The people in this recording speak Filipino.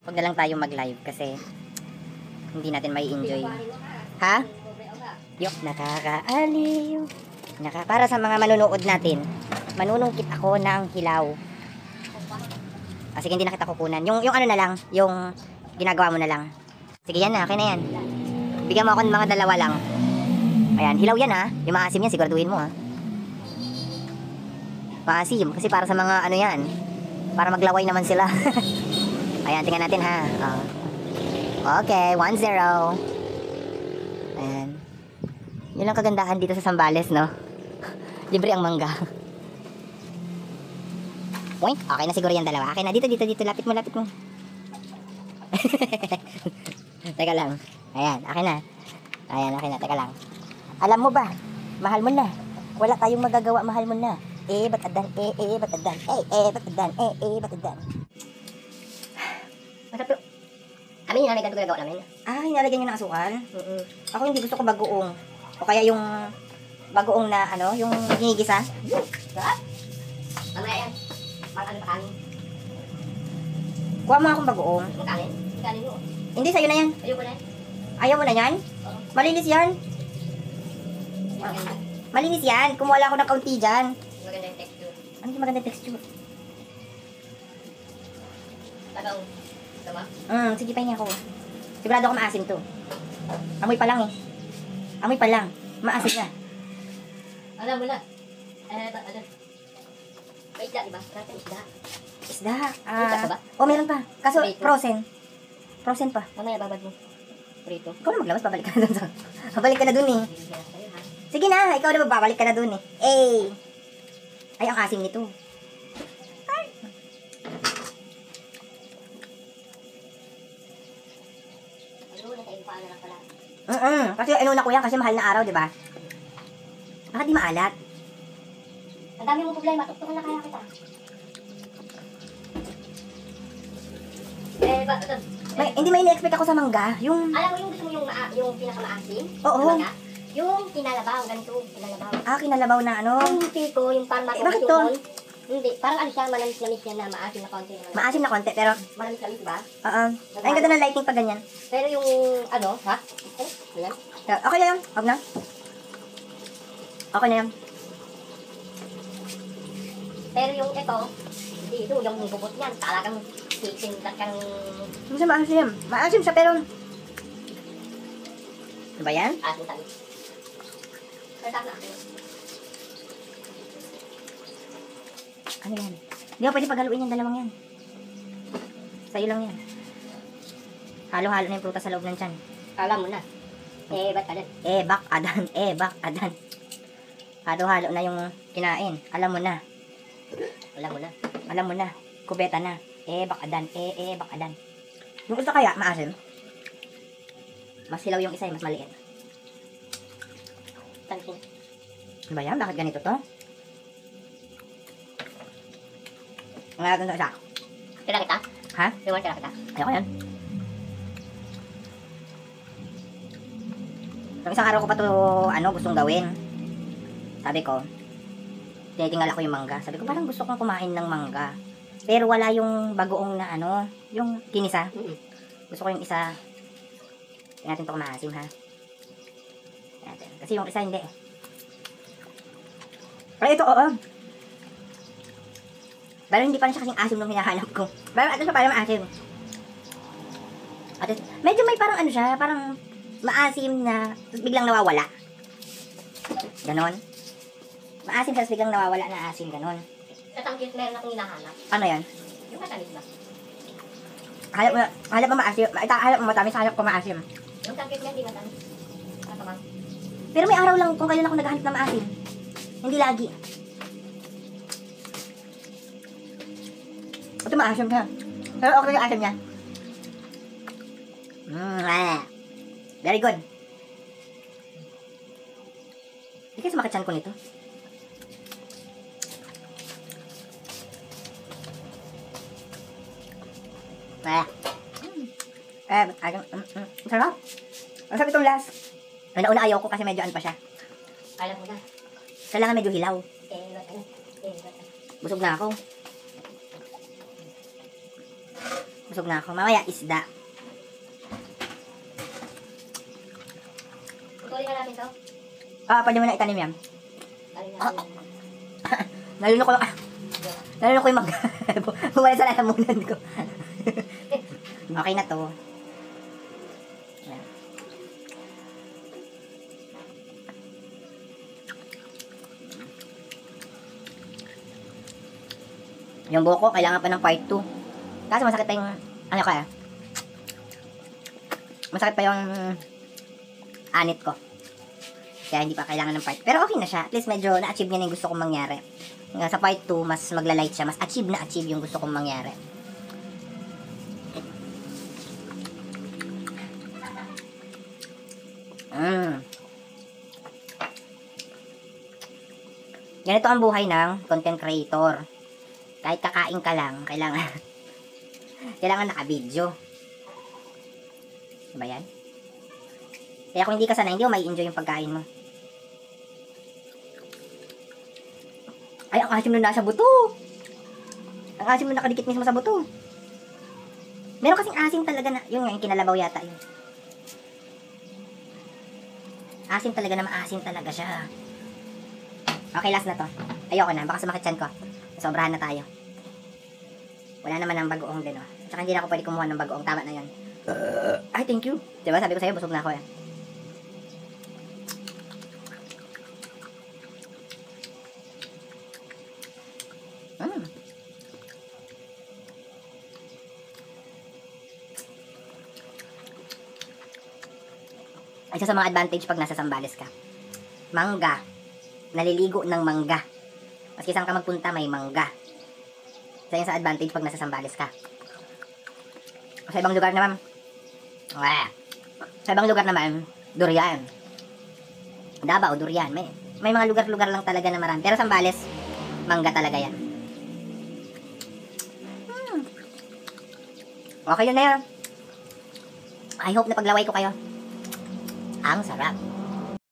Huwag na lang tayo mag-live kasi hindi natin may enjoy. Ha? Yok, nakakaaliw. Para sa mga manunood natin, manunungkit ako ng hilaw. Sige, hindi na kita kukunan. Yung ano na lang, yung ginagawa mo na lang. Sige, yan na, okay na yan. Bigyan mo ako ng mga dalawa lang. Ayan, hilaw yan ha. Yung maasim yan, siguraduhin mo ha. Maasim, kasi para sa mga ano yan. Para maglaway naman sila. Ayan, tingnan natin ha. Okay, 1-0. Ayan. Yun ang kagandahan dito sa Zambales, no? Libre ang mangga. Uy, okay na siguro yan dalawa. Okay na, dito. Lapit mo. Teka lang. Ayan, okay na. Teka lang. Alam mo ba, mahal mo na. Wala tayong magagawa, mahal mo na. Ba't adan? Ba't adan? Ba't adan? Ba't adan? Masarap. Amin yung nanay ganito ginagawa namin. Hinalagyan nyo ng asukal? Ako hindi, gusto ko bagoong. O kaya yung bagoong na ano, yung ginigisa. Sarap. Mamaya yan. Ano pa kanin? Kuha mo akong bagoong. Kanin? Kanin mo. Hindi, sa'yo na yan. Ayoko na yan. Ayaw mo na yan? Oo. Malinis yan. Malinis yan. Kumuha lang ako ng kaunti dyan. Maganda yung texture. Ano yung maganda yung texture? Tagaw. Tama? Sige pa niya ako. Sigurado ako maasim to. Amoy pa lang eh. Amoy pa lang. Maasim na. Alam mo na. Ano? May isda, diba? Natin isda. Isda? Meron pa. Kaso, frozen. Frozen pa. Mamaya babad mo. Prito. Ikaw na maglamas, babalik ka na dun. Babalik ka na dun eh. Sige na, ikaw na babalik ka na dun eh. Ay, ang asim nito. Kasi inuna ko yan kasi mahal na araw, di ba? Bakit di maalat? Ang dami mong problema, tuktukan na kaya kita. Hindi may ina-expect ako sa mangga. Alam mo yung gusto mo yung pinakamaasim? Oo. Yung kinalabaw, ganito, kinalabaw. Kinalabaw na ano? Yung piko, yung parang bakit to? Hindi, parang ano siya, malamis-lamis yan na maasim na konti. Maasim na konti, pero malamis-lamis ba? Oo. Ay, ganda ng lighting pag ganyan. Pero yung ano, ha? Ayan. Okay na yun, huwag na. Okay na yun. Pero yung ito, dito, yung bubot niyan, talagang sisindak kang... Hindi siya maasim. Maasim siya, pero... Ano ba yan? Asim tayo. Masarap na asin. Ano yan? Hindi ako pwede paghaluin yung dalawang yan. Sa'yo lang yan. Halo-halo na yung prutas sa loob ng tiyan. Alam mo na. Ba't adan? Bak adan. Halo-halo na yung kinain. Alam mo na. Kubeta na. Bak adan. Bak adan. Yung isa kaya, maasim. Mas hilaw yung isa, mas maliit. Tansin. Ano ba yan? Bakit ganito to? Ang natin sa isa. Kira kita? Ha? Kira kita? Ayoko yan. Nung isang araw ko pa to, gustong gawin. Sabi ko, tinitingala ko yung mangga. Sabi ko, parang gusto kong kumain ng mangga. Pero wala yung bagoong na yung kinisa. Gusto ko yung isa. Tingnan natin ito kumaasim ha. Kasi yung isa hindi. Pero ito, oo. Pero hindi pa rin siya kasing asim nung hinahanap ko. Pero ito siya parang maasim. At medyo may parang siya, parang maasim na biglang nawawala. Ganon. Maasim siya biglang nawawala na asim, ganon. Katangkit meron akong hinahanap. Ano yan? Yung matamis ba? Halap mo maasim. Halap mo matamis, halap ko maasim. Yung tangkit niya, hindi matamis. Katamang. Pero may araw lang kung kailan ako naghahanap na maasim. Hindi lagi. Ito maasim ka. Pero okay yung asim niya. Very good. Hindi kasi makachan ko nito. Sarap. Ang sabi itong last. Una-una ayaw ko kasi medyo pa siya. Alam mo na. Kailangan medyo hilaw. Busog na ako. Busog na ako. Mamaya, isda. Putulin na natin to. Pwede mo na itanim yan. Nalunok ko yung mag... Bumalik sa lalamunan ko. Okay na to. Ayan. Yung buko, kailangan pa ng part 2. Kasi masakit pa yung... Ano kaya? Masakit pa yung... anit ko. Kaya hindi pa kailangan ng part. Pero okay na siya. At least medyo na-achieve niya na yung gusto kong mangyari. Sa part 2, mas magla-light siya. Mas achieve na achieve yung gusto kong mangyari. Ganito ang buhay ng content creator. Kahit kakain ka lang, kailangan naka-video. Diba yan? Kaya kung hindi ka sanay, hindi mo may enjoy yung pagkain mo. Ay, ang asim na nasa buto. Ang asim na nakadikit mismo sa buto. Meron kasing asim talaga na, yun yung kinalabaw yata yun. Asim talaga na maasim talaga siya. Okay, last na to. Ayoko na, baka sumakit tiyan ko. Sobrahan na tayo. Wala naman ng bagoong din, oh. Tsaka hindi na ako pwede kumuha ng bagoong. Tama na yun. Ay, thank you. Diba, sabi ko sa'yo, busog na ako yan. Isa sa mga advantage pag nasa Zambales ka. Mangga. Naliligo ng mangga. Maski saan ka magpunta, may mangga. Isa yan sa advantage pag nasa Zambales ka. Sa ibang lugar naman, durian. Davao, durian. May mga lugar-lugar lang talaga na marami. Pero Zambales, mangga talaga yan. Okay yun na yun. I hope na paglaway ko kayo. Ang sarap.